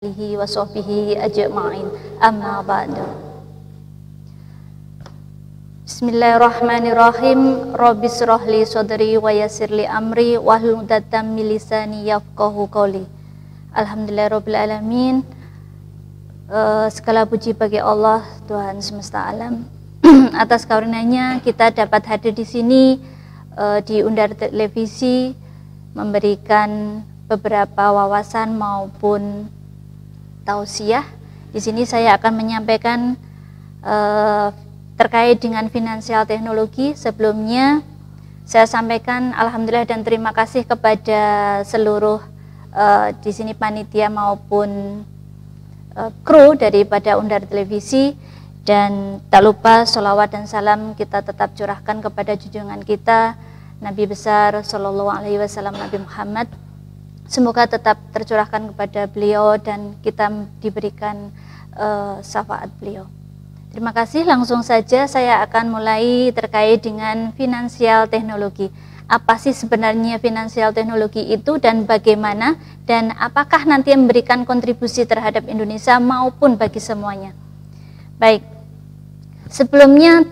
alihi wa sahbihi ajma'in. Amma ba'du. Bismillahirrahmanirrahim. Rabbi shrah li sadri wa yassir li amri wahlul 'uqdatam min lisani yafqahu qawli. Alhamdulillahirabbil alamin. Segala puji bagi Allah, Tuhan semesta alam. Atas karunia-Nya kita dapat hadir di sini di Undar Televisi, memberikan beberapa wawasan maupun tausiah. Di sini saya akan menyampaikan terkait dengan finansial teknologi. Sebelumnya saya sampaikan alhamdulillah dan terima kasih kepada seluruh di sini panitia maupun kru daripada Undar Televisi, dan tak lupa sholawat dan salam kita tetap curahkan kepada junjungan kita Nabi besar Sallallahu Alaihi Wasallam, Nabi Muhammad. Semoga tetap tercurahkan kepada beliau dan kita diberikan syafaat beliau. Terima kasih. Langsung saja saya akan mulai terkait dengan finansial teknologi. Apa sih sebenarnya finansial teknologi itu dan bagaimana, dan apakah nanti memberikan kontribusi terhadap Indonesia maupun bagi semuanya. Baik, sebelumnya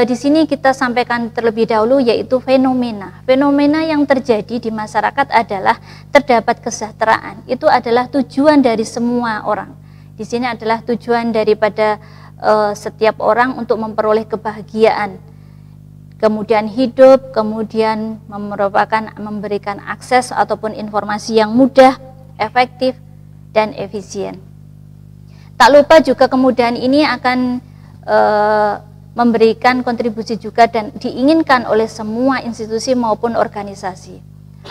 di sini kita sampaikan terlebih dahulu yaitu fenomena. Fenomena yang terjadi di masyarakat adalah terdapat kesejahteraan. Itu adalah tujuan dari semua orang. Di sini adalah tujuan daripada setiap orang untuk memperoleh kebahagiaan, kemudian hidup, kemudian memberikan akses ataupun informasi yang mudah, efektif, dan efisien. Tak lupa juga kemudian ini akan memberikan kontribusi juga dan diinginkan oleh semua institusi maupun organisasi.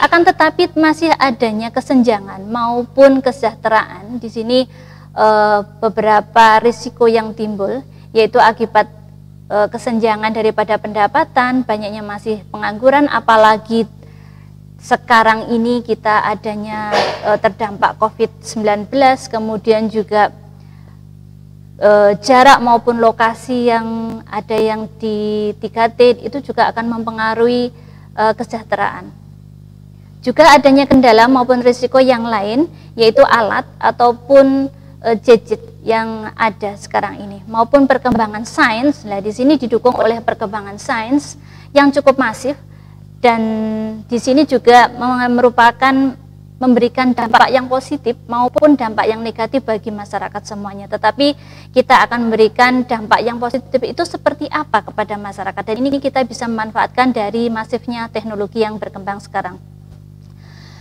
Akan tetapi masih adanya kesenjangan maupun kesejahteraan. Di sini beberapa risiko yang timbul, yaitu akibat kesenjangan daripada pendapatan, banyaknya masih pengangguran, apalagi sekarang ini kita adanya terdampak COVID-19, kemudian juga jarak maupun lokasi yang ada yang di 3T itu juga akan mempengaruhi kesejahteraan. Juga adanya kendala maupun risiko yang lain, yaitu alat ataupun gadget yang ada sekarang ini maupun perkembangan sains. Nah, di sini didukung oleh perkembangan sains yang cukup masif, dan di sini juga merupakan memberikan dampak yang positif maupun dampak yang negatif bagi masyarakat semuanya. Tetapi kita akan memberikan dampak yang positif itu seperti apa kepada masyarakat, dan ini kita bisa memanfaatkan dari masifnya teknologi yang berkembang sekarang,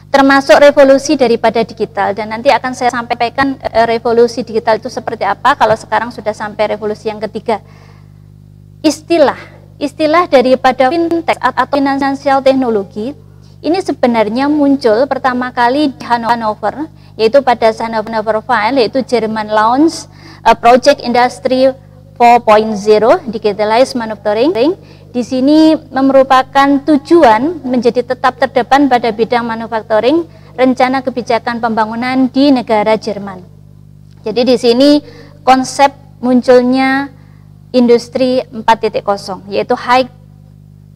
termasuk revolusi daripada digital. Dan nanti akan saya sampaikan revolusi digital itu seperti apa kalau sekarang sudah sampai revolusi yang ketiga. Istilah daripada fintech atau finansial teknologi ini sebenarnya muncul pertama kali di Hannover, yaitu pada Hannover File, yaitu Jerman launch Project Industry 4.0 Digitalized Manufacturing. Di sini merupakan tujuan menjadi tetap terdepan pada bidang manufacturing, rencana kebijakan pembangunan di negara Jerman. Jadi di sini konsep munculnya industri 4.0, yaitu high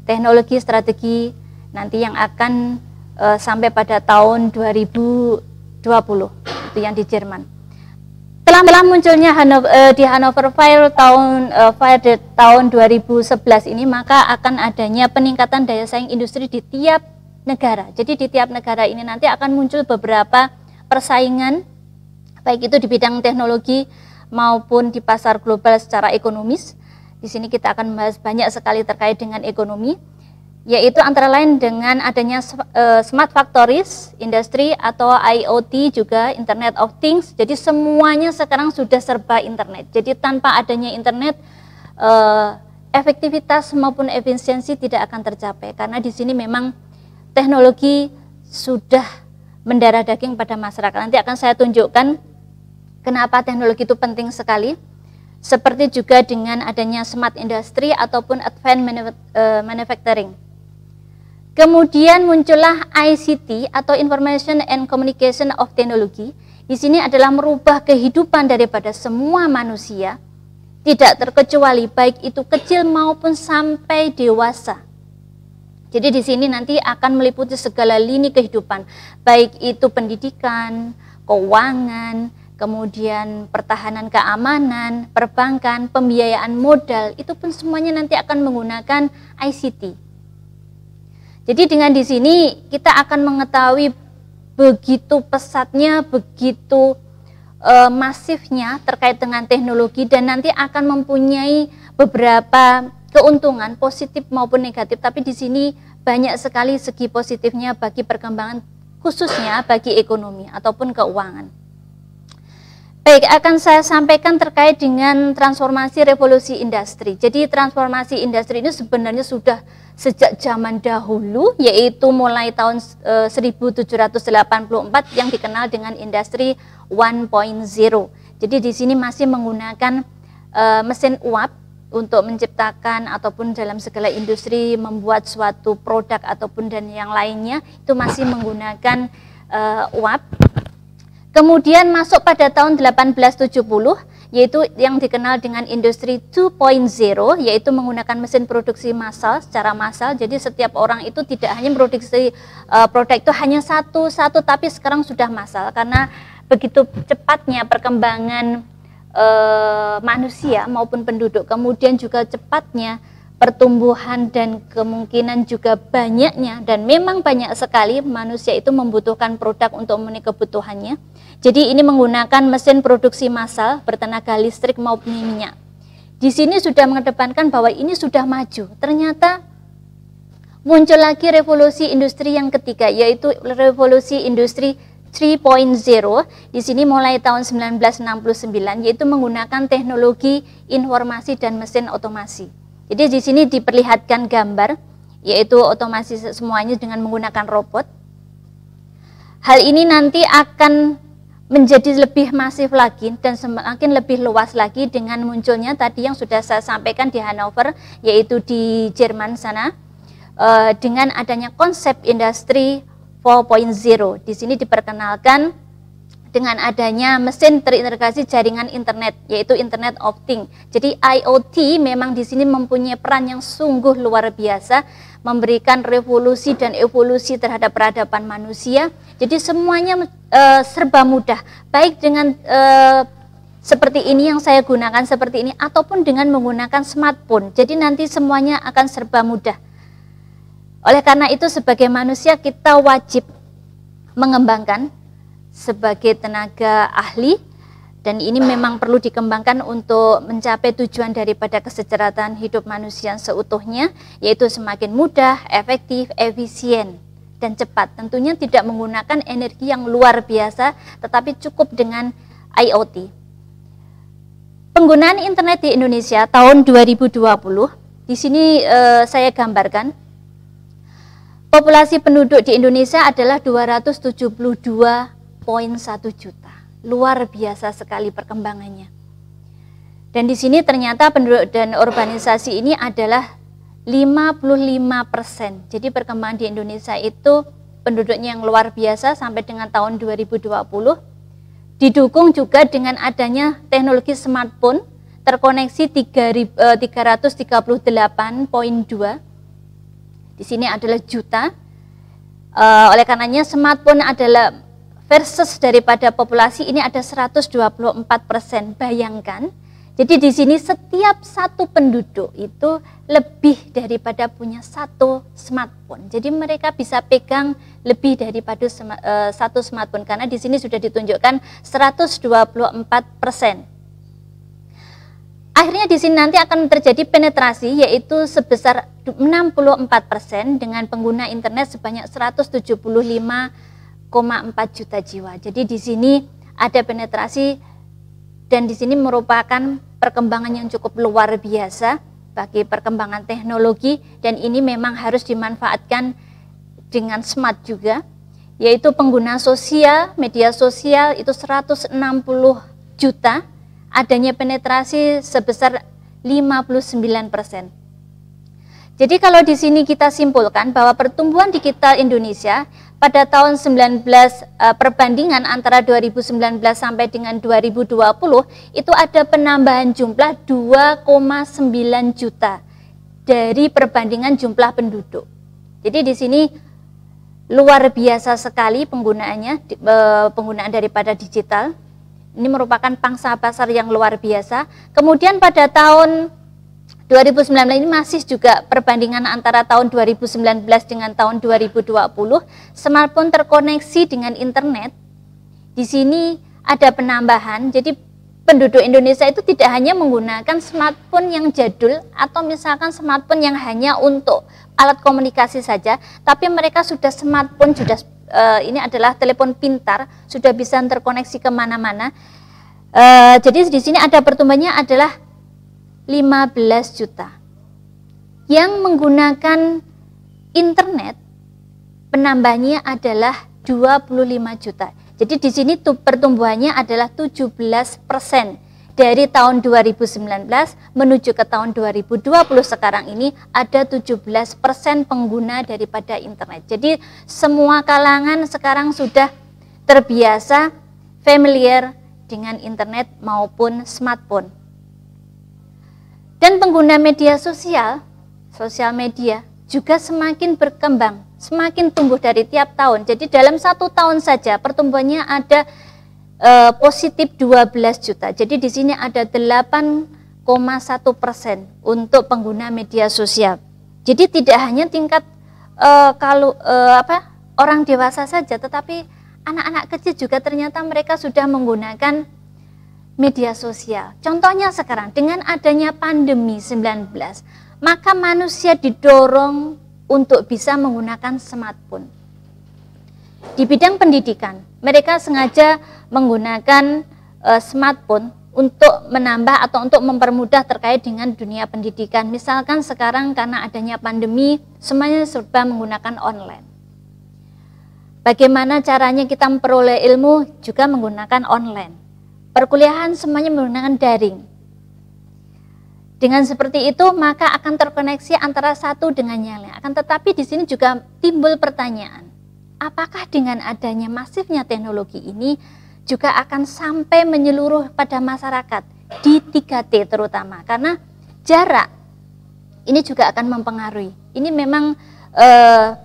teknologi strategi nanti yang akan sampai pada tahun 2020, itu yang di Jerman. Telah munculnya di Hannover File tahun 2011 ini, maka akan adanya peningkatan daya saing industri di tiap negara. Jadi di tiap negara ini nanti akan muncul beberapa persaingan, baik itu di bidang teknologi maupun di pasar global secara ekonomis. Di sini kita akan membahas banyak sekali terkait dengan ekonomi, yaitu antara lain dengan adanya smart factories, industri atau IoT, juga Internet of Things. Jadi semuanya sekarang sudah serba internet. Jadi tanpa adanya internet, efektivitas maupun efisiensi tidak akan tercapai, karena di sini memang teknologi sudah mendarah daging pada masyarakat. Nanti akan saya tunjukkan kenapa teknologi itu penting sekali. Seperti juga dengan adanya smart industry ataupun advanced manufacturing. Kemudian muncullah ICT atau Information and Communication of Technology. Di sini adalah merubah kehidupan daripada semua manusia, tidak terkecuali baik itu kecil maupun sampai dewasa. Jadi di sini nanti akan meliputi segala lini kehidupan, baik itu pendidikan, keuangan, kemudian pertahanan keamanan, perbankan, pembiayaan modal, itu pun semuanya nanti akan menggunakan ICT. Jadi dengan di sini kita akan mengetahui begitu pesatnya, begitu masifnya terkait dengan teknologi, dan nanti akan mempunyai beberapa keuntungan positif maupun negatif, tapi di sini banyak sekali segi positifnya bagi perkembangan, khususnya bagi ekonomi ataupun keuangan. Baik, akan saya sampaikan terkait dengan transformasi revolusi industri. Jadi transformasi industri ini sebenarnya sudah sejak zaman dahulu, yaitu mulai tahun 1784 yang dikenal dengan industri 1.0. Jadi di sini masih menggunakan mesin uap untuk menciptakan ataupun dalam segala industri membuat suatu produk ataupun dan yang lainnya itu masih menggunakan uap. Kemudian masuk pada tahun 1870, yaitu yang dikenal dengan industri 2.0, yaitu menggunakan mesin produksi massal secara massal. Jadi setiap orang itu tidak hanya produksi produk itu hanya satu, tapi sekarang sudah massal karena begitu cepatnya perkembangan manusia maupun penduduk, kemudian juga cepatnya pertumbuhan dan kemungkinan juga banyaknya, dan memang banyak sekali manusia itu membutuhkan produk untuk memenuhi kebutuhannya. Jadi ini menggunakan mesin produksi massal bertenaga listrik maupun minyak. Di sini sudah mengedepankan bahwa ini sudah maju. Ternyata muncul lagi revolusi industri yang ketiga, yaitu revolusi industri 3.0. Di sini mulai tahun 1969, yaitu menggunakan teknologi informasi dan mesin otomasi. Jadi di sini diperlihatkan gambar, yaitu otomasi semuanya dengan menggunakan robot. Hal ini nanti akan menjadi lebih masif lagi dan semakin lebih luas lagi dengan munculnya tadi yang sudah saya sampaikan di Hanover, yaitu di Jerman sana, dengan adanya konsep industri 4.0. Di sini diperkenalkan dengan adanya mesin terintegrasi jaringan internet, yaitu Internet of Things. Jadi IoT memang di sini mempunyai peran yang sungguh luar biasa, memberikan revolusi dan evolusi terhadap peradaban manusia. Jadi semuanya serba mudah, baik dengan seperti ini yang saya gunakan seperti ini, ataupun dengan menggunakan smartphone. Jadi nanti semuanya akan serba mudah. Oleh karena itu sebagai manusia kita wajib mengembangkan sebagai tenaga ahli, dan ini memang perlu dikembangkan untuk mencapai tujuan daripada kesejahteraan hidup manusia seutuhnya, yaitu semakin mudah, efektif, efisien, dan cepat. Tentunya tidak menggunakan energi yang luar biasa, tetapi cukup dengan IoT. Penggunaan internet di Indonesia tahun 2020, di sini saya gambarkan. Populasi penduduk di Indonesia adalah 272,1 juta. Luar biasa sekali perkembangannya. Dan di sini ternyata penduduk dan urbanisasi ini adalah 55%. Jadi perkembangan di Indonesia itu penduduknya yang luar biasa sampai dengan tahun 2020. Didukung juga dengan adanya teknologi smartphone terkoneksi 338,2. Di sini adalah juta. Oleh karenanya smartphone adalah versus daripada populasi ini ada 124%. Bayangkan. Jadi di sini setiap satu penduduk itu lebih daripada punya satu smartphone. Jadi mereka bisa pegang lebih daripada satu smartphone, karena di sini sudah ditunjukkan 124%. Akhirnya di sini nanti akan terjadi penetrasi, yaitu sebesar 64% dengan pengguna internet sebanyak 175,4 juta jiwa. Jadi di sini ada penetrasi, dan di sini merupakan perkembangan yang cukup luar biasa bagi perkembangan teknologi, dan ini memang harus dimanfaatkan dengan smart juga, yaitu pengguna sosial, media sosial itu 160 juta. Adanya penetrasi sebesar 59%. Jadi kalau di sini kita simpulkan bahwa pertumbuhan digital Indonesia pada tahun 19 perbandingan antara 2019 sampai dengan 2020 itu ada penambahan jumlah 2,9 juta dari perbandingan jumlah penduduk. Jadi di sini luar biasa sekali penggunaannya, penggunaan daripada digital. Ini merupakan pangsa pasar yang luar biasa. Kemudian pada tahun 2019 ini masih juga perbandingan antara tahun 2019 dengan tahun 2020, smartphone terkoneksi dengan internet. Di sini ada penambahan, jadi penduduk Indonesia itu tidak hanya menggunakan smartphone yang jadul atau misalkan smartphone yang hanya untuk alat komunikasi saja, tapi mereka sudah smartphone, sudah ini adalah telepon pintar, sudah bisa terkoneksi kemana-mana. Jadi di sini ada pertumbuhannya adalah 15 juta. Yang menggunakan internet penambahnya adalah 25 juta. Jadi di sini pertumbuhannya adalah 17% dari tahun 2019 menuju ke tahun 2020 sekarang ini ada 17% pengguna daripada internet. Jadi semua kalangan sekarang sudah terbiasa familiar dengan internet maupun smartphone. Dan pengguna media sosial media juga semakin berkembang, semakin tumbuh dari tiap tahun. Jadi dalam 1 tahun saja pertumbuhannya ada positif 12 juta. Jadi di sini ada 8,1% untuk pengguna media sosial. Jadi tidak hanya tingkat orang dewasa saja, tetapi anak-anak kecil juga ternyata mereka sudah menggunakan media sosial. Contohnya sekarang dengan adanya pandemi 19, maka manusia didorong untuk bisa menggunakan smartphone. Di bidang pendidikan, mereka sengaja menggunakan smartphone untuk menambah atau untuk mempermudah terkait dengan dunia pendidikan. Misalkan sekarang karena adanya pandemi, semuanya serba menggunakan online. Bagaimana caranya kita memperoleh ilmu juga menggunakan online. Perkuliahan semuanya menggunakan daring. Dengan seperti itu maka akan terkoneksi antara satu dengan yang lain. Akan tetapi di sini juga timbul pertanyaan, apakah dengan adanya masifnya teknologi ini juga akan sampai menyeluruh pada masyarakat di 3T terutama, karena jarak ini juga akan mempengaruhi. Ini memang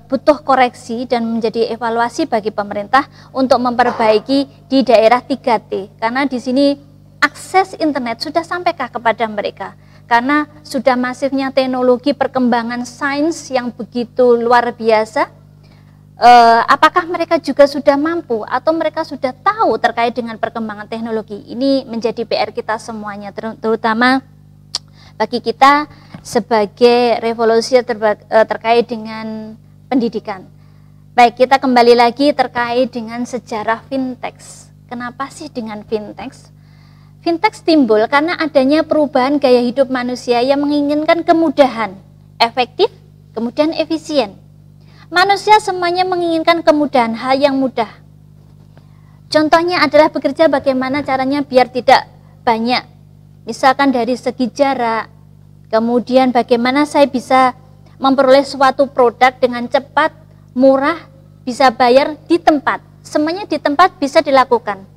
butuh koreksi dan menjadi evaluasi bagi pemerintah untuk memperbaiki di daerah 3T, karena di sini akses internet sudah sampaikah kepada mereka? Karena sudah masifnya teknologi, perkembangan sains yang begitu luar biasa, apakah mereka juga sudah mampu atau mereka sudah tahu terkait dengan perkembangan teknologi? Ini menjadi PR kita semuanya, terutama bagi kita sebagai revolusi terkait dengan pendidikan. Baik, kita kembali lagi terkait dengan sejarah fintech. Kenapa sih dengan fintech? Fintech timbul karena adanya perubahan gaya hidup manusia yang menginginkan kemudahan, efektif, kemudian efisien. Manusia semuanya menginginkan kemudahan, hal yang mudah. Contohnya adalah bekerja bagaimana caranya biar tidak banyak. Misalkan dari segi jarak, kemudian bagaimana saya bisa memperoleh suatu produk dengan cepat, murah, bisa bayar di tempat. Semuanya di tempat bisa dilakukan.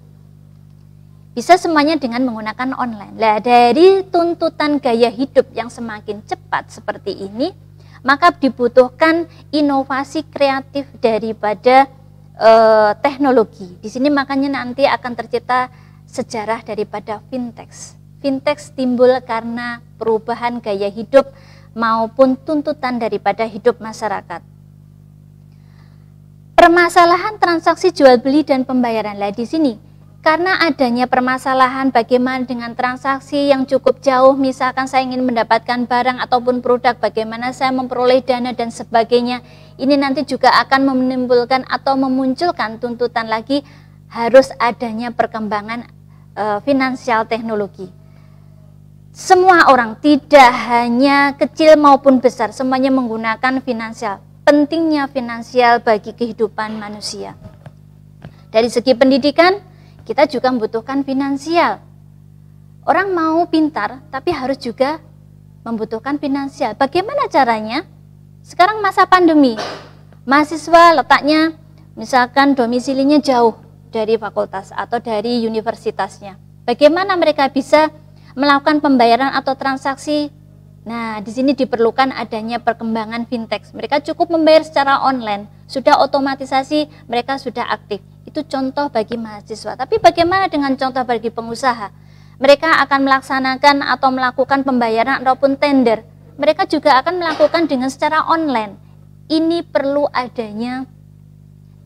Bisa semuanya dengan menggunakan online. Nah, dari tuntutan gaya hidup yang semakin cepat seperti ini, maka dibutuhkan inovasi kreatif daripada teknologi. Di sini makanya nanti akan tercipta sejarah daripada fintech. Fintech timbul karena perubahan gaya hidup maupun tuntutan daripada hidup masyarakat. Permasalahan transaksi jual beli dan pembayaran. Lah di sini karena adanya permasalahan bagaimana dengan transaksi yang cukup jauh, misalkan saya ingin mendapatkan barang ataupun produk, bagaimana saya memperoleh dana dan sebagainya, ini nanti juga akan menimbulkan atau memunculkan tuntutan lagi harus adanya perkembangan finansial teknologi. Semua orang, tidak hanya kecil maupun besar, semuanya menggunakan finansial. Pentingnya finansial bagi kehidupan manusia. Dari segi pendidikan, kita juga membutuhkan finansial. Orang mau pintar, tapi harus juga membutuhkan finansial. Bagaimana caranya? Sekarang masa pandemi, mahasiswa letaknya misalkan domisilinya jauh dari fakultas atau dari universitasnya. Bagaimana mereka bisa melakukan pembayaran atau transaksi? Nah, di sini diperlukan adanya perkembangan fintech. Mereka cukup membayar secara online, sudah otomatisasi, mereka sudah aktif. Itu contoh bagi mahasiswa. Tapi bagaimana dengan contoh bagi pengusaha? Mereka akan melaksanakan atau melakukan pembayaran ataupun tender. Mereka juga akan melakukan dengan secara online. Ini perlu adanya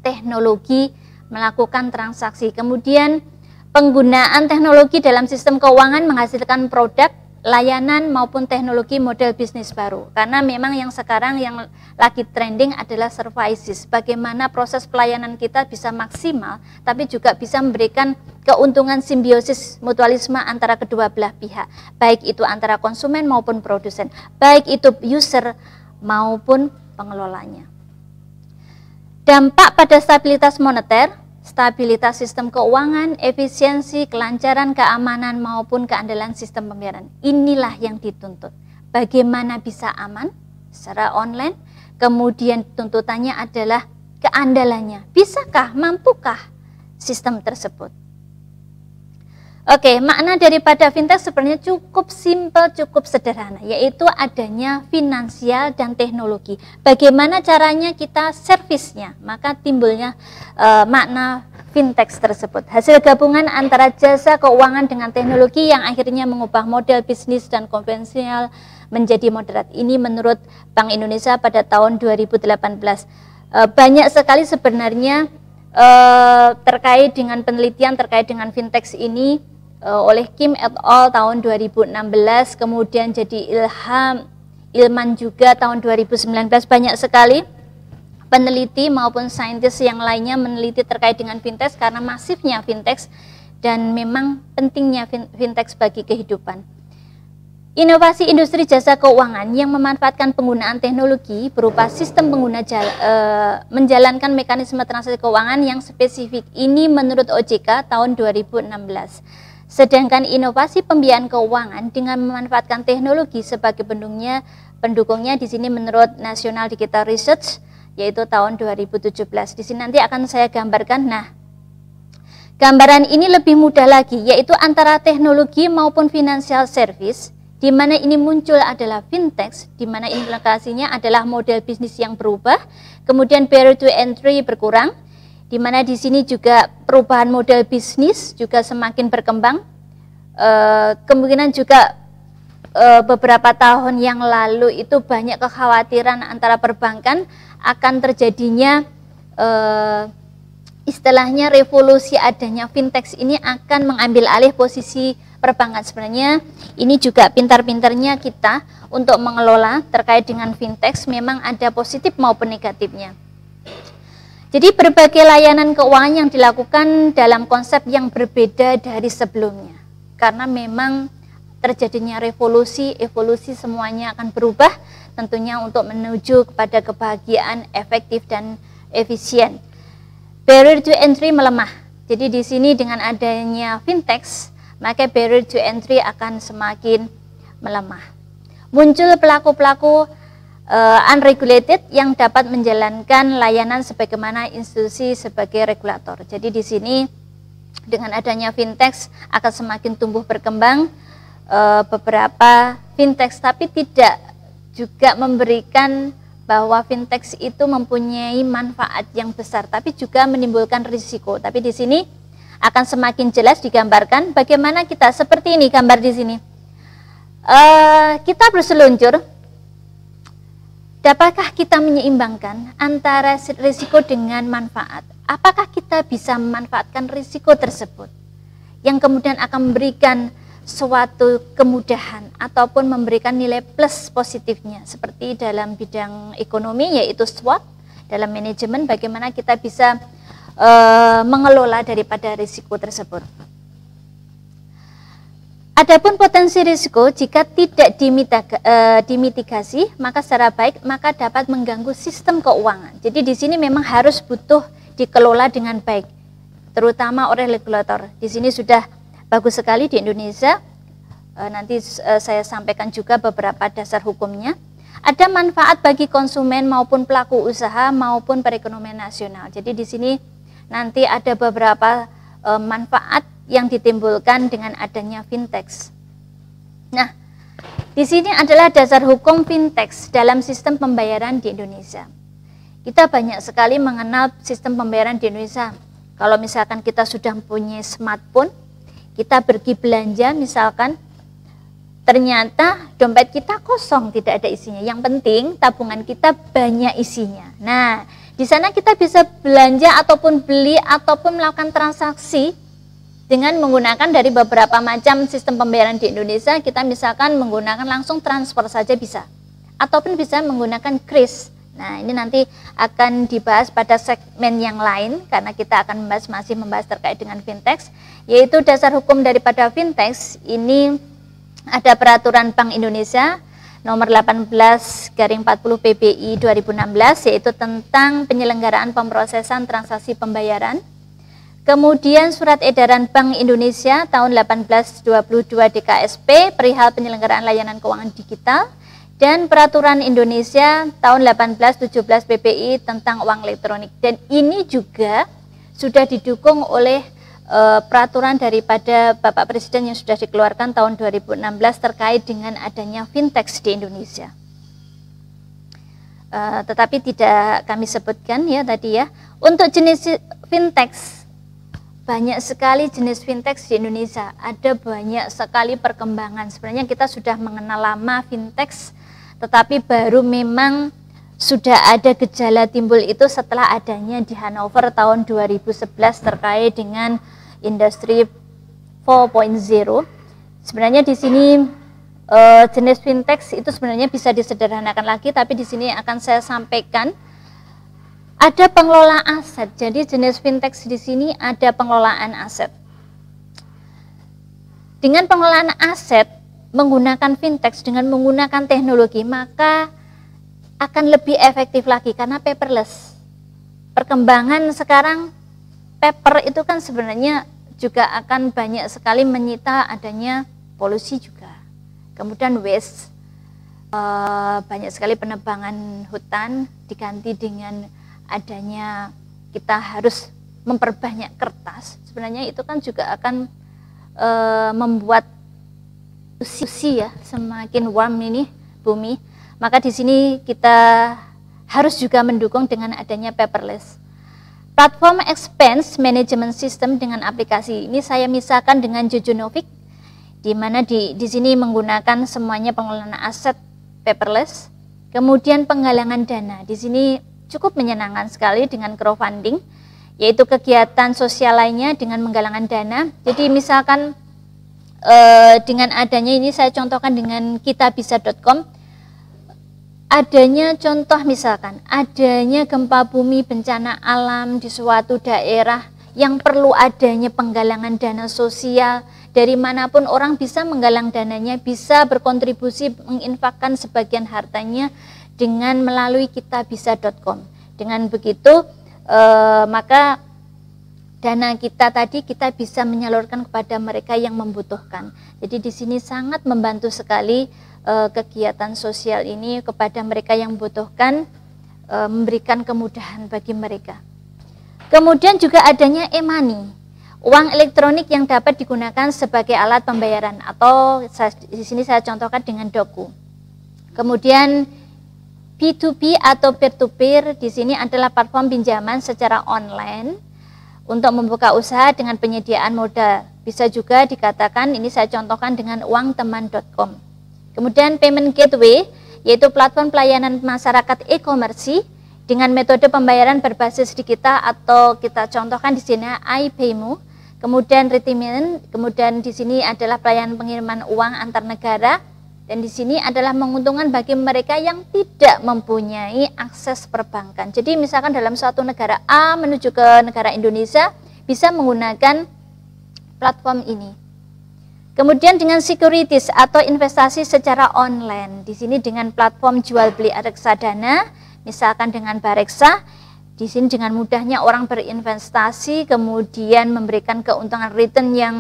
teknologi melakukan transaksi. Kemudian penggunaan teknologi dalam sistem keuangan menghasilkan produk, layanan maupun teknologi model bisnis baru. Karena memang yang sekarang yang lagi trending adalah services. Bagaimana proses pelayanan kita bisa maksimal, tapi juga bisa memberikan keuntungan simbiosis mutualisme antara kedua belah pihak. Baik itu antara konsumen maupun produsen, baik itu user maupun pengelolanya. Dampak pada stabilitas moneter, stabilitas sistem keuangan, efisiensi, kelancaran, keamanan maupun keandalan sistem pembayaran. Inilah yang dituntut. Bagaimana bisa aman secara online? Kemudian tuntutannya adalah keandalannya. Bisakah, mampukah sistem tersebut? Oke, makna daripada fintech sebenarnya cukup simpel, cukup sederhana, yaitu adanya finansial dan teknologi. Bagaimana caranya kita servisnya, maka timbulnya makna fintech tersebut. Hasil gabungan antara jasa keuangan dengan teknologi yang akhirnya mengubah model bisnis dan konvensional menjadi moderat. Ini menurut Bank Indonesia pada tahun 2018. Banyak sekali sebenarnya terkait dengan penelitian terkait dengan fintech ini oleh Kim et al. Tahun 2016, kemudian jadi Ilman juga tahun 2019. Banyak sekali peneliti maupun saintis yang lainnya meneliti terkait dengan fintech karena masifnya fintech dan memang pentingnya fintech bagi kehidupan. Inovasi industri jasa keuangan yang memanfaatkan penggunaan teknologi berupa sistem pengguna menjalankan mekanisme transaksi keuangan yang spesifik. Ini menurut OJK tahun 2016. Sedangkan inovasi pembiayaan keuangan dengan memanfaatkan teknologi sebagai pendukungnya di sini menurut National Digital Research yaitu tahun 2017. Di sini nanti akan saya gambarkan. Nah, gambaran ini lebih mudah lagi yaitu antara teknologi maupun financial service, di mana ini muncul adalah fintech, di mana implikasinya adalah model bisnis yang berubah, kemudian barrier to entry berkurang, di mana di sini juga perubahan model bisnis juga semakin berkembang. Kemungkinan juga beberapa tahun yang lalu itu banyak kekhawatiran antara perbankan akan terjadinya istilahnya revolusi adanya fintech ini akan mengambil alih posisi perbankan. Sebenarnya ini juga pintar-pintarnya kita untuk mengelola terkait dengan fintech, memang ada positif maupun negatifnya. Jadi berbagai layanan keuangan yang dilakukan dalam konsep yang berbeda dari sebelumnya. Karena memang terjadinya revolusi, evolusi semuanya akan berubah tentunya untuk menuju kepada kebahagiaan, efektif dan efisien. Barrier to entry melemah. Jadi di sini dengan adanya fintech, maka barrier to entry akan semakin melemah. Muncul pelaku-pelaku unregulated yang dapat menjalankan layanan sebagaimana institusi sebagai regulator. Jadi di sini dengan adanya fintech akan semakin tumbuh berkembang beberapa fintech, tapi tidak juga memberikan bahwa fintech itu mempunyai manfaat yang besar, tapi juga menimbulkan risiko. Tapi di sini akan semakin jelas digambarkan bagaimana kita seperti ini gambar di sini. Kita berseluncur. Dapatkah kita menyeimbangkan antara risiko dengan manfaat? Apakah kita bisa memanfaatkan risiko tersebut yang kemudian akan memberikan suatu kemudahan ataupun memberikan nilai plus positifnya seperti dalam bidang ekonomi yaitu SWOT, dalam manajemen bagaimana kita bisa mengelola daripada risiko tersebut. Adapun potensi risiko jika tidak dimitigasi maka secara baik maka dapat mengganggu sistem keuangan. Jadi di sini memang harus butuh dikelola dengan baik, terutama oleh regulator. Di sini sudah bagus sekali di Indonesia. Nanti saya sampaikan juga beberapa dasar hukumnya. Ada manfaat bagi konsumen maupun pelaku usaha maupun perekonomian nasional. Jadi di sini nanti ada beberapa manfaat yang ditimbulkan dengan adanya fintech. Nah, di sini adalah dasar hukum fintech dalam sistem pembayaran di Indonesia. Kita banyak sekali mengenal sistem pembayaran di Indonesia. Kalau misalkan kita sudah punya smartphone, kita pergi belanja misalkan, ternyata dompet kita kosong, tidak ada isinya. Yang penting tabungan kita banyak isinya. Nah, di sana kita bisa belanja ataupun beli ataupun melakukan transaksi dengan menggunakan dari beberapa macam sistem pembayaran di Indonesia. Kita misalkan menggunakan langsung transfer saja bisa, ataupun bisa menggunakan kris. Nah, ini nanti akan dibahas pada segmen yang lain, karena kita akan masih membahas terkait dengan fintech, yaitu dasar hukum daripada fintech. Ini ada peraturan Bank Indonesia nomor 18/40 PBI 2016, yaitu tentang penyelenggaraan pemrosesan transaksi pembayaran. Kemudian surat edaran Bank Indonesia tahun 1822 DKSP perihal penyelenggaraan layanan keuangan digital, dan peraturan Indonesia tahun 1817 PBI tentang uang elektronik. Dan ini juga sudah didukung oleh peraturan daripada Bapak Presiden yang sudah dikeluarkan tahun 2016 terkait dengan adanya fintech di Indonesia. Tetapi tidak kami sebutkan ya tadi ya. Untuk jenis fintech, banyak sekali jenis fintech di Indonesia. Ada banyak sekali perkembangan. Sebenarnya kita sudah mengenal lama fintech, tetapi baru memang sudah ada gejala timbul itu setelah adanya di Hanover tahun 2011 terkait dengan industri 4.0. Sebenarnya di sini jenis fintech itu sebenarnya bisa disederhanakan lagi, tapi di sini akan saya sampaikan ada pengelola aset. Jadi jenis fintech di sini ada pengelolaan aset. Dengan pengelolaan aset menggunakan fintech, dengan menggunakan teknologi, maka akan lebih efektif lagi karena paperless. Perkembangan sekarang paper itu kan sebenarnya juga akan banyak sekali menyita adanya polusi juga. Kemudian waste, banyak sekali penebangan hutan diganti dengan adanya kita harus memperbanyak kertas. Sebenarnya itu kan juga akan membuat usi ya semakin warm ini bumi. Maka di sini kita harus juga mendukung dengan adanya paperless. Platform expense management system dengan aplikasi ini saya misalkan dengan Jojonovic, di mana di sini menggunakan semuanya pengelolaan aset paperless. Kemudian penggalangan dana, di sini cukup menyenangkan sekali dengan crowdfunding, yaitu kegiatan sosial lainnya dengan menggalangkan dana. Jadi misalkan dengan adanya ini saya contohkan dengan kitabisa.com, adanya contoh misalkan adanya gempa bumi, bencana alam di suatu daerah yang perlu adanya penggalangan dana sosial, dari manapun orang bisa menggalang dananya, bisa berkontribusi menginfakkan sebagian hartanya dengan melalui kitabisa.com. Dengan begitu maka dana kita tadi kita bisa menyalurkan kepada mereka yang membutuhkan. Jadi di sini sangat membantu sekali kegiatan sosial ini kepada mereka yang membutuhkan, memberikan kemudahan bagi mereka. Kemudian juga adanya e-money, uang elektronik yang dapat digunakan sebagai alat pembayaran, atau di sini saya contohkan dengan Doku. Kemudian P2P atau peer-to-peer, di sini adalah platform pinjaman secara online untuk membuka usaha dengan penyediaan modal. Bisa juga dikatakan, ini saya contohkan dengan uangteman.com. Kemudian payment gateway, yaitu platform pelayanan masyarakat e-commerce dengan metode pembayaran berbasis digital, atau kita contohkan di sini iPaymo. Kemudian remittance, kemudian di sini adalah pelayanan pengiriman uang antar negara, dan di sini adalah menguntungkan bagi mereka yang tidak mempunyai akses perbankan. Jadi misalkan dalam suatu negara A menuju ke negara Indonesia bisa menggunakan platform ini. Kemudian dengan securities atau investasi secara online, di sini dengan platform jual beli reksadana, misalkan dengan Bareksa, di sini dengan mudahnya orang berinvestasi kemudian memberikan keuntungan return yang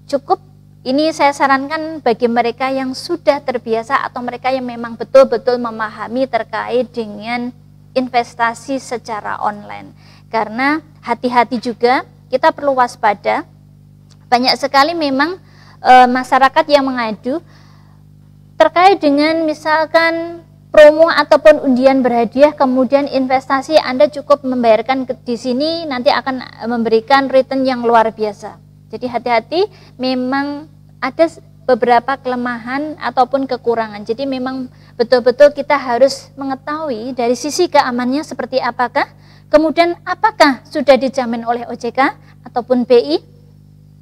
cukup. Ini saya sarankan bagi mereka yang sudah terbiasa atau mereka yang memang betul-betul memahami terkait dengan investasi secara online. Karena hati-hati juga, kita perlu waspada. Banyak sekali memang masyarakat yang mengadu terkait dengan misalkan promo ataupun undian berhadiah, kemudian investasi Anda cukup membayarkan di sini nanti akan memberikan return yang luar biasa. Jadi hati-hati, memang ada beberapa kelemahan ataupun kekurangan. Jadi memang betul-betul kita harus mengetahui dari sisi keamanannya seperti apakah, kemudian apakah sudah dijamin oleh OJK ataupun BI.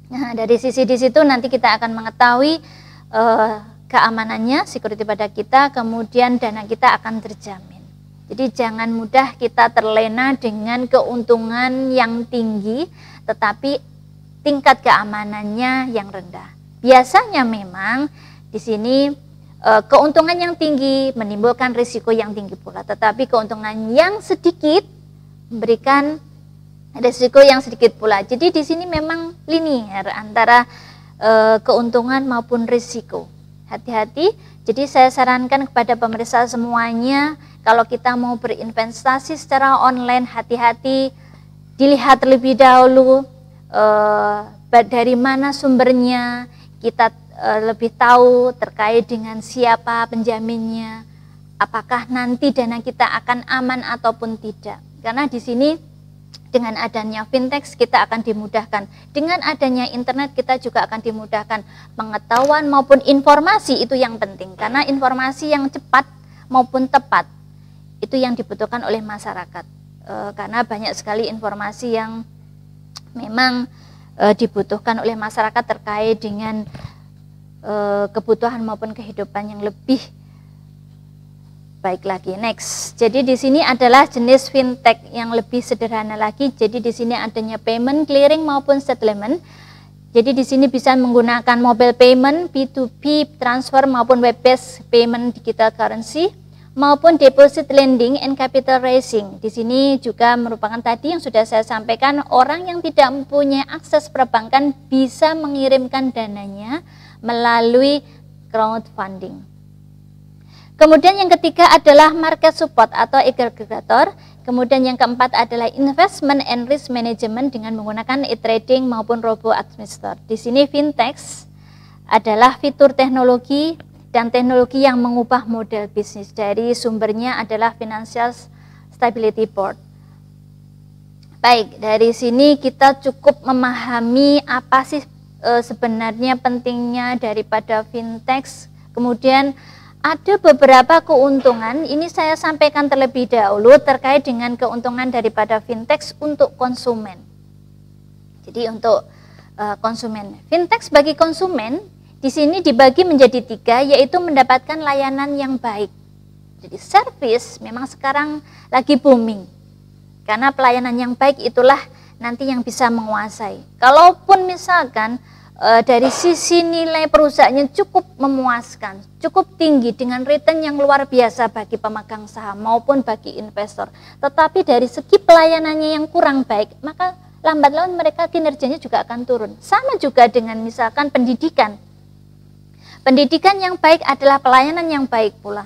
Nah, dari sisi di situ nanti kita akan mengetahui keamanannya, security pada kita, kemudian dana kita akan terjamin. Jadi jangan mudah kita terlena dengan keuntungan yang tinggi, tetapi tingkat keamanannya yang rendah. Biasanya memang di sini keuntungan yang tinggi menimbulkan risiko yang tinggi pula, tetapi keuntungan yang sedikit memberikan risiko yang sedikit pula. Jadi di sini memang linear antara keuntungan maupun risiko. Hati-hati, jadi saya sarankan kepada pemirsa semuanya, kalau kita mau berinvestasi secara online, hati-hati, dilihat terlebih dahulu dari mana sumbernya, kita lebih tahu terkait dengan siapa penjaminnya, apakah nanti dana kita akan aman ataupun tidak. Karena di sini dengan adanya fintech kita akan dimudahkan, dengan adanya internet kita juga akan dimudahkan. Pengetahuan maupun informasi itu yang penting, karena informasi yang cepat maupun tepat itu yang dibutuhkan oleh masyarakat. Karena banyak sekali informasi yang memang dibutuhkan oleh masyarakat terkait dengan kebutuhan maupun kehidupan yang lebih baik lagi. Next, jadi di sini adalah jenis fintech yang lebih sederhana lagi. Jadi di sini adanya payment, clearing maupun settlement. Jadi di sini bisa menggunakan mobile payment, P2P transfer maupun web-based payment digital currency, maupun deposit lending and capital raising. Di sini juga merupakan tadi yang sudah saya sampaikan, orang yang tidak mempunyai akses perbankan bisa mengirimkan dananya melalui crowdfunding. Kemudian yang ketiga adalah market support atau aggregator. Kemudian yang keempat adalah investment and risk management dengan menggunakan e-trading maupun robo-administrator. Di sini fintech adalah fitur teknologi dan teknologi yang mengubah model bisnis. Dari sumbernya adalah Financial Stability Board. Baik, dari sini kita cukup memahami apa sih sebenarnya pentingnya daripada fintech. Kemudian ada beberapa keuntungan, ini saya sampaikan terlebih dahulu terkait dengan keuntungan daripada fintech untuk konsumen. Jadi untuk konsumen, fintech bagi konsumen di sini dibagi menjadi 3, yaitu mendapatkan layanan yang baik. Jadi service memang sekarang lagi booming, karena pelayanan yang baik itulah nanti yang bisa menguasai. Kalaupun misalkan dari sisi nilai perusahaannya cukup memuaskan, cukup tinggi dengan return yang luar biasa bagi pemegang saham maupun bagi investor, tetapi dari segi pelayanannya yang kurang baik, maka lambat laun mereka kinerjanya juga akan turun. Sama juga dengan misalkan pendidikan. Pendidikan yang baik adalah pelayanan yang baik pula.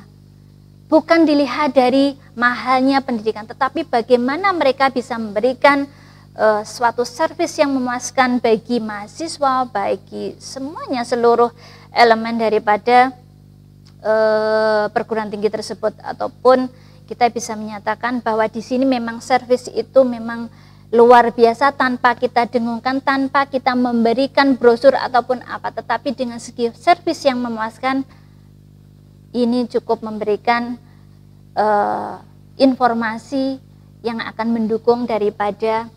Bukan dilihat dari mahalnya pendidikan, tetapi bagaimana mereka bisa memberikan suatu servis yang memuaskan bagi mahasiswa, bagi semuanya, seluruh elemen daripada perguruan tinggi tersebut. Ataupun kita bisa menyatakan bahwa di sini memang servis itu memang luar biasa, tanpa kita dengungkan, tanpa kita memberikan brosur ataupun apa, tetapi dengan segi servis yang memuaskan, ini cukup memberikan informasi yang akan mendukung daripada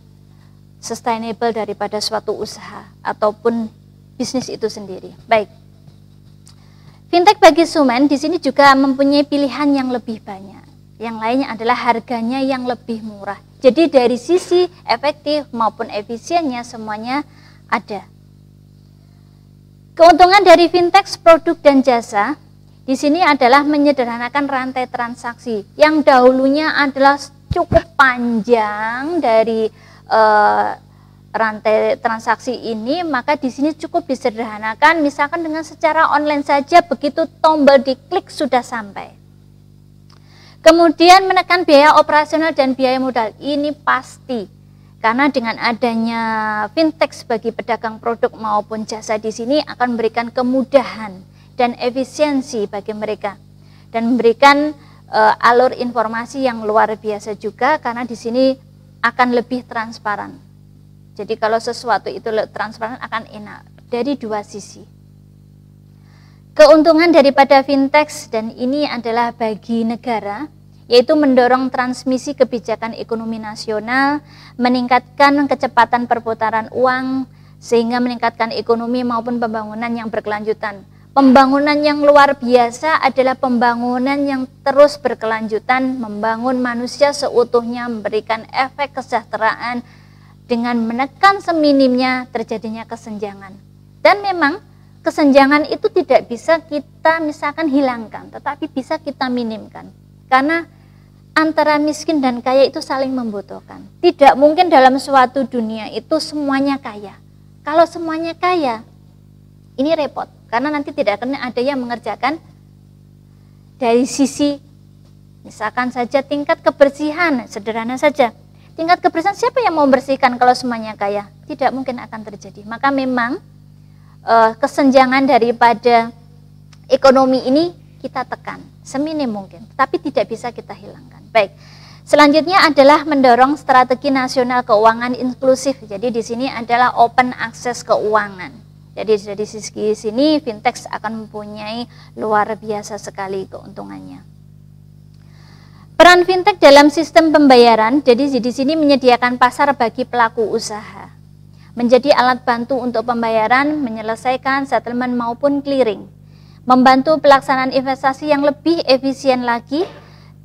sustainable daripada suatu usaha ataupun bisnis itu sendiri. Baik, fintech bagi konsumen di sini juga mempunyai pilihan yang lebih banyak. Yang lainnya adalah harganya yang lebih murah. Jadi dari sisi efektif maupun efisiennya semuanya ada. Keuntungan dari fintech produk dan jasa di sini adalah menyederhanakan rantai transaksi yang dahulunya adalah cukup panjang dari rantai transaksi ini, maka di sini cukup disederhanakan, misalkan dengan secara online saja, begitu tombol diklik sudah sampai. Kemudian menekan biaya operasional dan biaya modal, ini pasti, karena dengan adanya fintech bagi pedagang produk maupun jasa di sini akan memberikan kemudahan dan efisiensi bagi mereka, dan memberikan alur informasi yang luar biasa juga, karena di sini akan lebih transparan. Jadi kalau sesuatu itu transparan akan enak dari dua sisi. Keuntungan daripada fintech, dan ini adalah bagi negara, yaitu mendorong transmisi kebijakan ekonomi nasional, meningkatkan kecepatan perputaran uang, sehingga meningkatkan ekonomi maupun pembangunan yang berkelanjutan. Pembangunan yang luar biasa adalah pembangunan yang terus berkelanjutan, membangun manusia seutuhnya, memberikan efek kesejahteraan dengan menekan seminimnya terjadinya kesenjangan. Dan memang kesenjangan itu tidak bisa kita misalkan hilangkan, tetapi bisa kita minimkan. Karena antara miskin dan kaya itu saling membutuhkan. Tidak mungkin dalam suatu dunia itu semuanya kaya. Kalau semuanya kaya, ini repot. Karena nanti tidak akan ada yang mengerjakan dari sisi, misalkan saja tingkat kebersihan, sederhana saja. Tingkat kebersihan siapa yang mau membersihkan kalau semuanya kaya? Tidak mungkin akan terjadi. Maka memang kesenjangan daripada ekonomi ini kita tekan seminim mungkin, tapi tidak bisa kita hilangkan. Baik, selanjutnya adalah mendorong strategi nasional keuangan inklusif. Jadi di sini adalah open access keuangan. Jadi dari sisi sini fintech akan mempunyai luar biasa sekali keuntungannya. Peran fintech dalam sistem pembayaran, jadi di sini menyediakan pasar bagi pelaku usaha, menjadi alat bantu untuk pembayaran, menyelesaikan settlement maupun clearing, membantu pelaksanaan investasi yang lebih efisien lagi,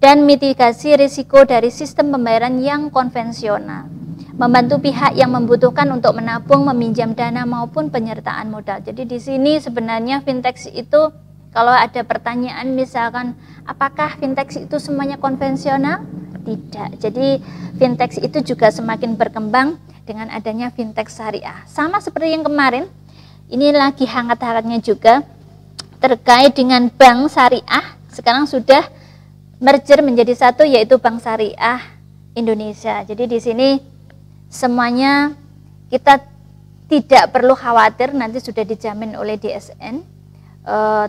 dan mitigasi risiko dari sistem pembayaran yang konvensional, membantu pihak yang membutuhkan untuk menabung, meminjam dana maupun penyertaan modal. Jadi di sini sebenarnya fintech itu, kalau ada pertanyaan misalkan apakah fintech itu semuanya konvensional? Tidak. Jadi fintech itu juga semakin berkembang dengan adanya fintech syariah. Sama seperti yang kemarin, ini lagi hangat-hangatnya juga terkait dengan bank syariah. Sekarang sudah merger menjadi satu, yaitu Bank Syariah Indonesia. Jadi di sini semuanya kita tidak perlu khawatir, nanti sudah dijamin oleh DSN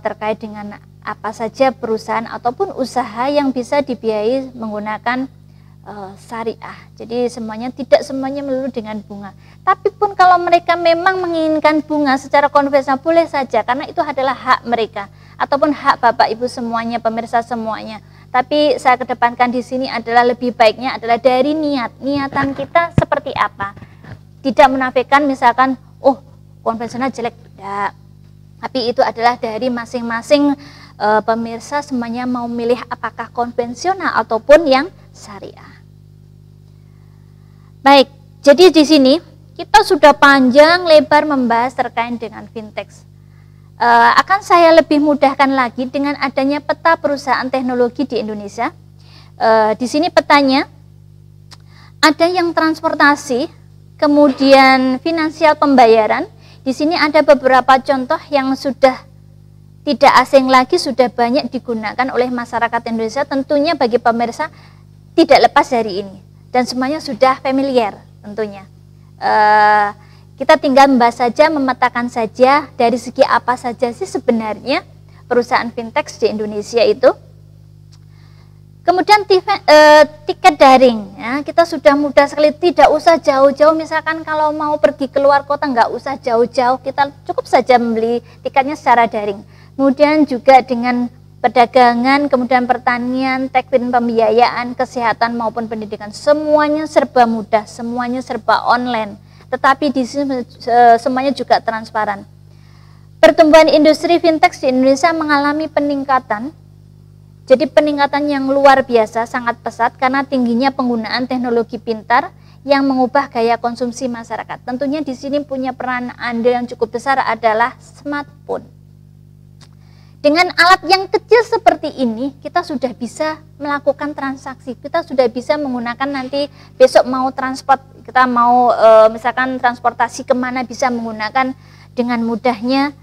terkait dengan apa saja perusahaan ataupun usaha yang bisa dibiayai menggunakan syariah. Jadi tidak semuanya melulu dengan bunga. Tapi pun kalau mereka memang menginginkan bunga secara konvensional boleh saja, karena itu adalah hak mereka ataupun hak Bapak Ibu semuanya, pemirsa semuanya. Tapi saya kedepankan di sini adalah lebih baiknya adalah dari niatan kita seperti apa. Tidak menafikan misalkan, oh konvensional jelek, tidak. Tapi itu adalah dari masing-masing pemirsa semuanya mau milih apakah konvensional ataupun yang syariah. Baik, jadi di sini kita sudah panjang lebar membahas terkait dengan fintech. Akan saya lebih mudahkan lagi dengan adanya peta perusahaan teknologi di Indonesia. Di sini petanya ada yang transportasi, kemudian finansial pembayaran. Di sini ada beberapa contoh yang sudah tidak asing lagi, sudah banyak digunakan oleh masyarakat Indonesia. Tentunya bagi pemirsa tidak lepas dari ini dan semuanya sudah familiar tentunya. Kita tinggal membahas saja, memetakan saja dari segi apa saja sih sebenarnya perusahaan fintech di Indonesia itu. Kemudian tiket daring, ya, kita sudah mudah sekali, tidak usah jauh-jauh. Misalkan kalau mau pergi keluar kota nggak usah jauh-jauh, kita cukup saja membeli tiketnya secara daring. Kemudian juga dengan perdagangan, kemudian pertanian, teknik pembiayaan, kesehatan maupun pendidikan, semuanya serba mudah, semuanya serba online. Tetapi di sini semuanya juga transparan. Pertumbuhan industri fintech di Indonesia mengalami peningkatan. Jadi peningkatan yang luar biasa, sangat pesat karena tingginya penggunaan teknologi pintar yang mengubah gaya konsumsi masyarakat. Tentunya di sini punya peran andil yang cukup besar adalah smartphone. Dengan alat yang kecil seperti ini, kita sudah bisa melakukan transaksi. Kita sudah bisa menggunakan nanti besok mau transport, kita mau misalkan transportasi kemana, bisa menggunakan dengan mudahnya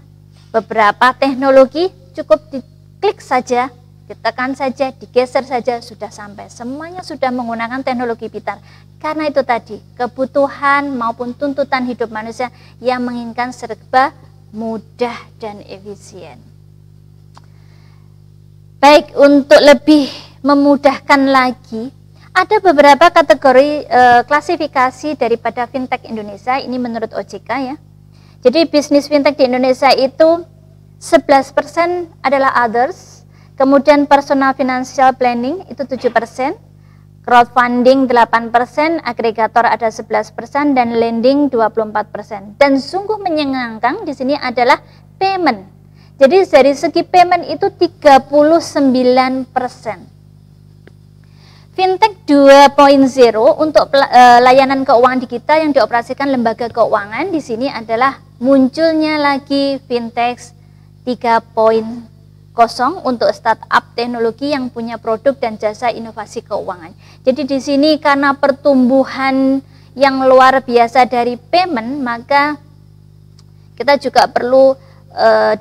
beberapa teknologi. Cukup diklik saja, ditekan saja, digeser saja, sudah sampai. Semuanya sudah menggunakan teknologi pintar. Karena itu tadi, kebutuhan maupun tuntutan hidup manusia yang menginginkan serba mudah dan efisien. Baik, untuk lebih memudahkan lagi. Ada beberapa kategori klasifikasi daripada fintech Indonesia, ini menurut OJK ya. Jadi bisnis fintech di Indonesia itu 11% adalah others, kemudian personal financial planning itu 7%, crowdfunding 8%, agregator ada 11%, dan lending 24%. Dan sungguh menyenangkan di sini adalah payment. Jadi dari segi payment itu 39%. Fintech 2.0 untuk layanan keuangan digital yang dioperasikan lembaga keuangan di sini adalah munculnya lagi Fintech 3.0 untuk startup teknologi yang punya produk dan jasa inovasi keuangan. Jadi di sini karena pertumbuhan yang luar biasa dari payment, maka kita juga perlu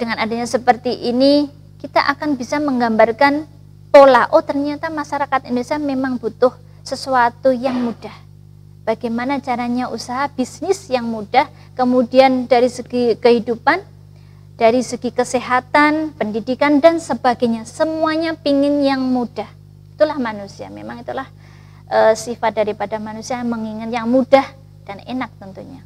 dengan adanya seperti ini kita akan bisa menggambarkan pola, oh ternyata masyarakat Indonesia memang butuh sesuatu yang mudah. Bagaimana caranya usaha bisnis yang mudah, kemudian dari segi kehidupan, dari segi kesehatan, pendidikan dan sebagainya, semuanya pingin yang mudah. Itulah manusia, memang itulah sifat daripada manusia, menginginkan yang mudah dan enak tentunya.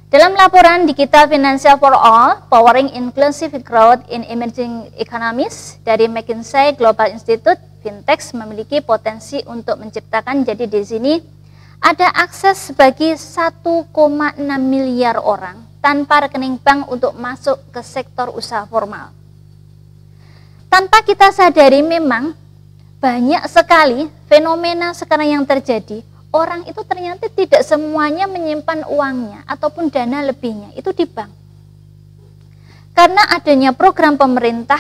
Dalam laporan Digital Financial for All, Powering Inclusive Growth in Emerging Economies dari McKinsey Global Institute, Fintech memiliki potensi untuk menciptakan, jadi di sini ada akses bagi 1,6 miliar orang tanpa rekening bank untuk masuk ke sektor usaha formal. Tanpa kita sadari memang banyak sekali fenomena sekarang yang terjadi. Orang itu ternyata tidak semuanya menyimpan uangnya ataupun dana lebihnya itu di bank. Karena adanya program pemerintah,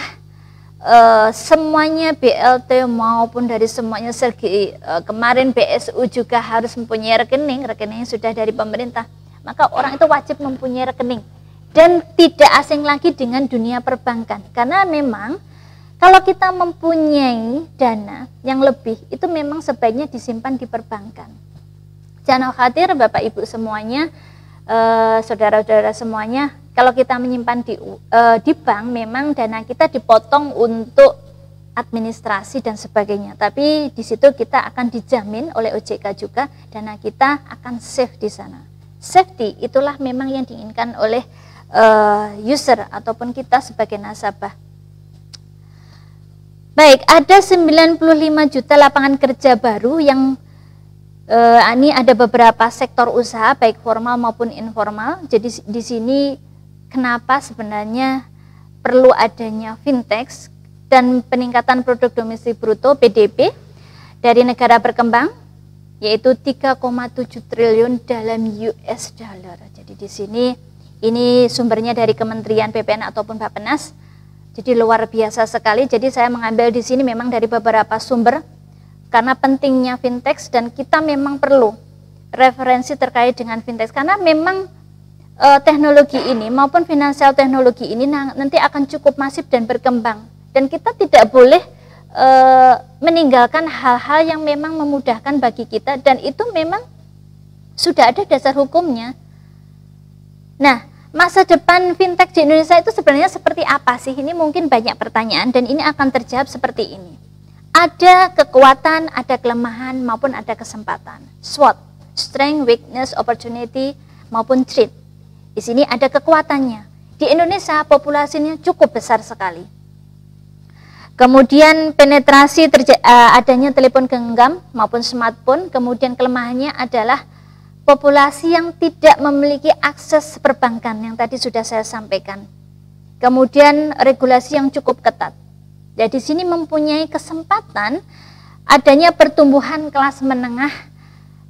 semuanya BLT maupun dari semuanya kemarin BSU juga harus mempunyai rekening sudah dari pemerintah. Maka orang itu wajib mempunyai rekening dan tidak asing lagi dengan dunia perbankan. Karena memang kalau kita mempunyai dana yang lebih, itu memang sebaiknya disimpan di perbankan. Jangan khawatir Bapak Ibu semuanya, saudara-saudara semuanya, kalau kita menyimpan di bank, memang dana kita dipotong untuk administrasi dan sebagainya. Tapi di situ kita akan dijamin oleh OJK juga, dana kita akan safe di sana. Safety itulah memang yang diinginkan oleh user ataupun kita sebagai nasabah. Baik, ada 95 juta lapangan kerja baru yang ini ada beberapa sektor usaha baik formal maupun informal. Jadi di sini kenapa sebenarnya perlu adanya fintech dan peningkatan produk domestik bruto PDB dari negara berkembang yaitu 3,7 triliun dalam US dollar. Jadi di sini ini sumbernya dari Kementerian PPN ataupun Bappenas. Jadi luar biasa sekali. Jadi saya mengambil di sini memang dari beberapa sumber karena pentingnya fintech dan kita memang perlu referensi terkait dengan fintech karena memang teknologi ini maupun finansial teknologi ini nanti akan cukup masif dan berkembang dan kita tidak boleh meninggalkan hal-hal yang memang memudahkan bagi kita dan itu memang sudah ada dasar hukumnya. Nah, masa depan fintech di Indonesia itu sebenarnya seperti apa sih? Ini mungkin banyak pertanyaan dan ini akan terjawab seperti ini. Ada kekuatan, ada kelemahan, maupun ada kesempatan. SWOT, strength, weakness, opportunity, maupun threat. Di sini ada kekuatannya. Di Indonesia populasinya cukup besar sekali. Kemudian penetrasi adanya telepon genggam maupun smartphone. Kemudian kelemahannya adalah populasi yang tidak memiliki akses perbankan yang tadi sudah saya sampaikan. Kemudian regulasi yang cukup ketat. Jadi di sini mempunyai kesempatan adanya pertumbuhan kelas menengah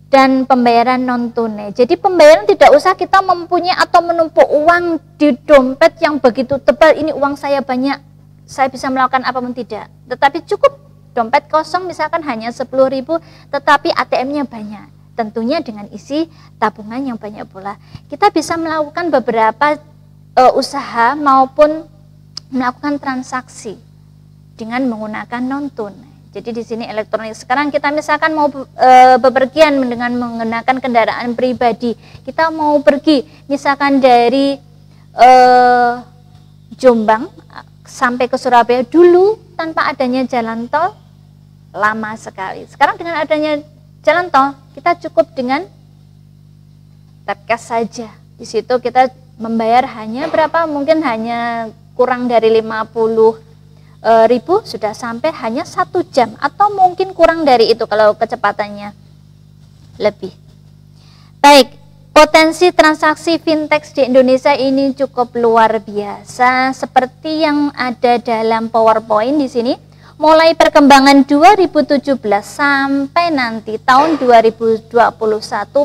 dan pembayaran non tunai. Jadi pembayaran tidak usah kita mempunyai atau menumpuk uang di dompet yang begitu tebal. Ini uang saya banyak, saya bisa melakukan apapun tidak. Tetapi cukup dompet kosong misalkan hanya 10.000, tetapi ATM-nya banyak. Tentunya dengan isi tabungan yang banyak pula. Kita bisa melakukan beberapa usaha maupun melakukan transaksi dengan menggunakan non tunai. Jadi di sini elektronik. Sekarang kita misalkan mau bepergian dengan menggunakan kendaraan pribadi. Kita mau pergi misalkan dari Jombang sampai ke Surabaya dulu tanpa adanya jalan tol lama sekali. Sekarang dengan adanya jalan tol, kita cukup dengan tap cash saja. Di situ kita membayar hanya berapa? Mungkin hanya kurang dari 50.000 sudah sampai hanya 1 jam, atau mungkin kurang dari itu kalau kecepatannya lebih. Baik, potensi transaksi fintech di Indonesia ini cukup luar biasa, seperti yang ada dalam PowerPoint di sini. Mulai perkembangan 2017 sampai nanti tahun 2021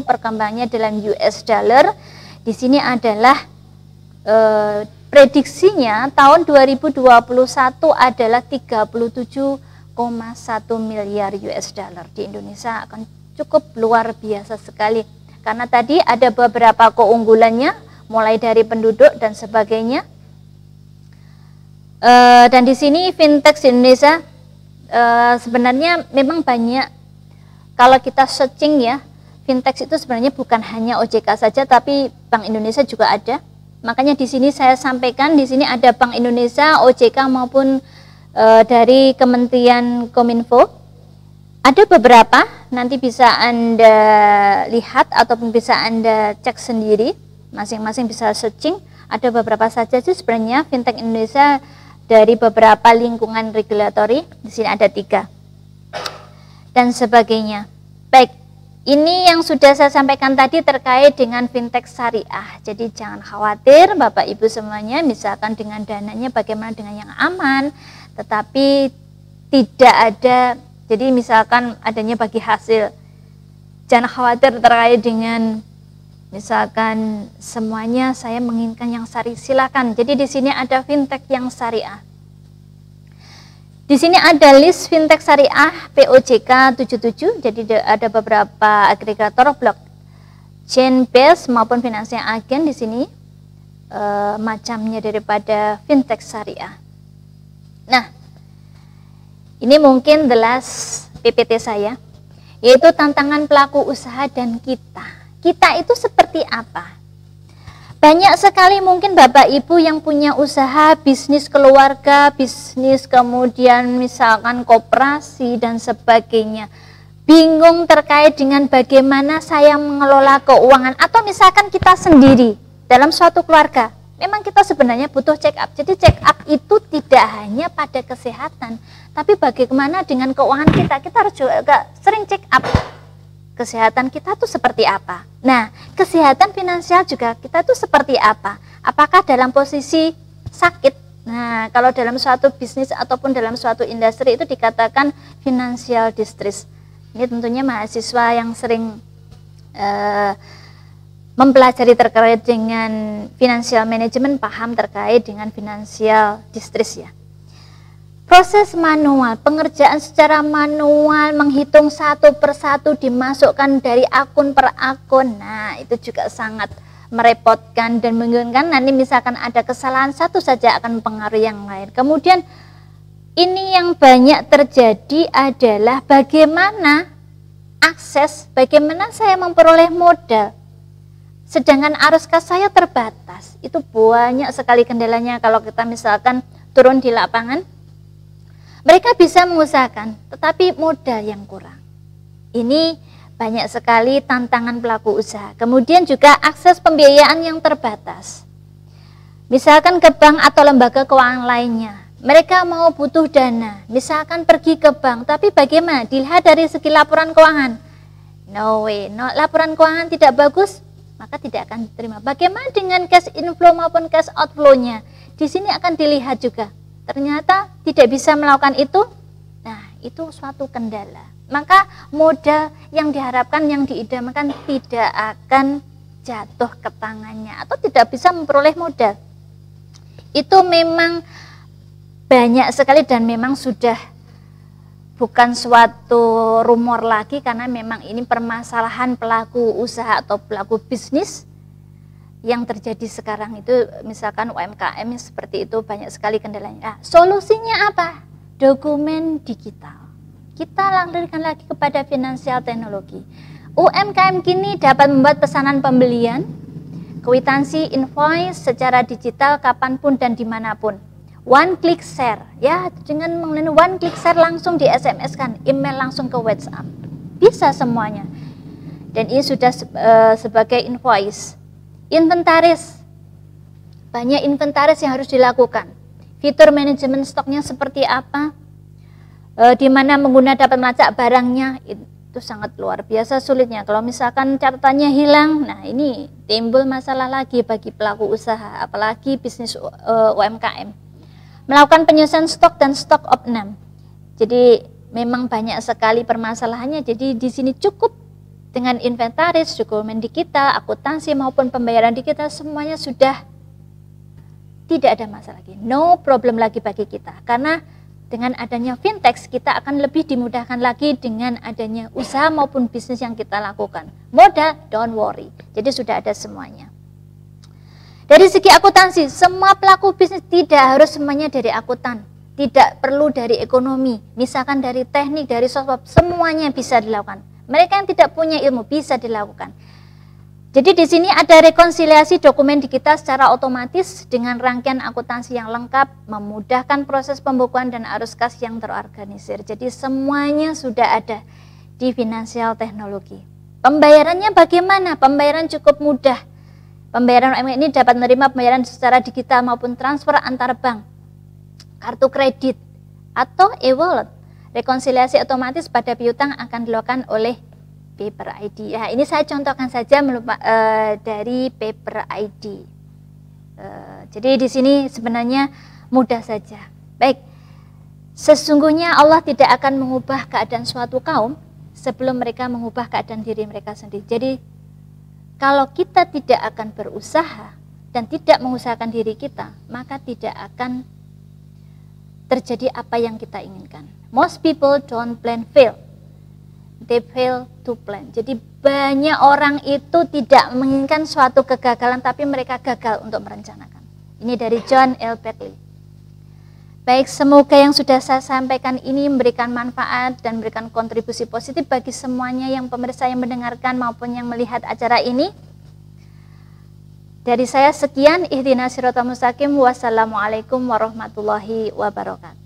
perkembangannya dalam US dollar. Di sini adalah prediksinya tahun 2021 adalah 37,1 miliar US dollar. Di Indonesia akan cukup luar biasa sekali. Karena tadi ada beberapa keunggulannya, mulai dari penduduk dan sebagainya. Dan di sini fintech di Indonesia sebenarnya memang banyak. Kalau kita searching ya, fintech itu sebenarnya bukan hanya OJK saja, tapi Bank Indonesia juga ada. Makanya di sini saya sampaikan, di sini ada Bank Indonesia, OJK maupun dari Kementerian Kominfo. Ada beberapa, nanti bisa Anda lihat ataupun bisa Anda cek sendiri, masing-masing bisa searching. Ada beberapa saja sih sebenarnya fintech Indonesia dari beberapa lingkungan regulatory. Di sini ada 3 dan sebagainya. Baik, ini yang sudah saya sampaikan tadi terkait dengan fintech syariah. Jadi jangan khawatir Bapak Ibu semuanya, misalkan dengan dananya bagaimana dengan yang aman, tetapi tidak ada, jadi misalkan adanya bagi hasil. Jangan khawatir terkait dengan misalkan semuanya saya menginginkan yang syariah, silakan. Jadi di sini ada fintech yang syariah. Di sini ada list fintech syariah POJK 77. Jadi ada beberapa agregator blockchain base maupun financial agent di sini macamnya daripada fintech syariah. Nah, ini mungkin the last PPT saya, yaitu tantangan pelaku usaha dan kita. Kita itu seperti apa? Banyak sekali mungkin Bapak Ibu yang punya usaha, bisnis keluarga, bisnis kemudian misalkan koperasi dan sebagainya. Bingung terkait dengan bagaimana saya mengelola keuangan, atau misalkan kita sendiri dalam suatu keluarga. Memang kita sebenarnya butuh check up. Jadi check up itu tidak hanya pada kesehatan, tapi bagaimana dengan keuangan kita. Kita harus juga sering check up. Kesehatan kita tuh seperti apa? Nah, kesehatan finansial juga kita tuh seperti apa? Apakah dalam posisi sakit? Nah, kalau dalam suatu bisnis ataupun dalam suatu industri itu dikatakan financial distress. Ini tentunya mahasiswa yang sering mempelajari terkait dengan financial management paham terkait dengan financial distress ya. Proses manual, pengerjaan secara manual, menghitung satu persatu, dimasukkan dari akun per akun. Nah, itu juga sangat merepotkan dan membingungkan. Nanti misalkan ada kesalahan satu saja akan mempengaruhi yang lain. Kemudian ini yang banyak terjadi adalah bagaimana akses, bagaimana saya memperoleh modal. Sedangkan arus kas saya terbatas. Itu banyak sekali kendalanya kalau kita misalkan turun di lapangan. Mereka bisa mengusahakan, tetapi modal yang kurang. Ini banyak sekali tantangan pelaku usaha. Kemudian juga akses pembiayaan yang terbatas. Misalkan ke bank atau lembaga keuangan lainnya, mereka mau butuh dana, misalkan pergi ke bank, tapi bagaimana? Dilihat dari segi laporan keuangan. No way, laporan keuangan tidak bagus, maka tidak akan diterima. Bagaimana dengan cash inflow maupun cash outflow-nya? Di sini akan dilihat juga. Ternyata tidak bisa melakukan itu, nah itu suatu kendala. Maka modal yang diharapkan, yang diidamkan tidak akan jatuh ke tangannya atau tidak bisa memperoleh modal. Itu memang banyak sekali dan memang sudah bukan suatu rumor lagi, karena memang ini permasalahan pelaku usaha atau pelaku bisnis yang terjadi sekarang itu. Misalkan UMKM seperti itu banyak sekali kendalanya. Nah, solusinya apa? Dokumen digital. Kita lanjutkan lagi kepada finansial teknologi. UMKM kini dapat membuat pesanan pembelian, kwitansi, invoice secara digital kapanpun dan dimanapun. one click share, ya dengan mengenai one click share langsung di SMS kan, email langsung ke WhatsApp, bisa semuanya. Dan ini sudah sebagai invoice. Inventaris, banyak inventaris yang harus dilakukan. Fitur manajemen stoknya seperti apa, di mana pengguna dapat melacak barangnya, itu sangat luar biasa sulitnya. Kalau misalkan catatannya hilang, nah ini timbul masalah lagi bagi pelaku usaha, apalagi bisnis UMKM. Melakukan penyusunan stok dan stok opnam. Jadi memang banyak sekali permasalahannya. Jadi di sini cukup dengan inventaris, dokumen di kita, akuntansi maupun pembayaran di kita, semuanya sudah tidak ada masalah lagi. No problem lagi bagi kita. Karena dengan adanya fintech, kita akan lebih dimudahkan lagi dengan adanya usaha maupun bisnis yang kita lakukan. Modal, don't worry. Jadi sudah ada semuanya. Dari segi akuntansi, semua pelaku bisnis tidak harus semuanya dari akuntan. Tidak perlu dari ekonomi. Misalkan dari teknik, dari software, semuanya bisa dilakukan. Mereka yang tidak punya ilmu bisa dilakukan. Jadi di sini ada rekonsiliasi dokumen di kita secara otomatis dengan rangkaian akuntansi yang lengkap, memudahkan proses pembukuan dan arus kas yang terorganisir. Jadi semuanya sudah ada di Finansial Teknologi. Pembayarannya bagaimana? Pembayaran cukup mudah. Pembayaran UMKM ini dapat menerima pembayaran secara digital maupun transfer antar bank, kartu kredit, atau e-wallet. Rekonsiliasi otomatis pada piutang akan dilakukan oleh Paper ID. Nah, ini saya contohkan saja dari Paper ID. Jadi di sini sebenarnya mudah saja. Baik, sesungguhnya Allah tidak akan mengubah keadaan suatu kaum sebelum mereka mengubah keadaan diri mereka sendiri. Jadi kalau kita tidak akan berusaha dan tidak mengusahakan diri kita, maka tidak akan terjadi apa yang kita inginkan. Most people don't plan fail. They fail to plan. Jadi banyak orang itu tidak menginginkan suatu kegagalan, tapi mereka gagal untuk merencanakan. Ini dari John L. Beckley. Baik, semoga yang sudah saya sampaikan ini memberikan manfaat dan memberikan kontribusi positif bagi semuanya yang pemirsa yang mendengarkan maupun yang melihat acara ini. Dari saya sekian, ihdinas siratal mustaqim. Wassalamualaikum warahmatullahi wabarakatuh.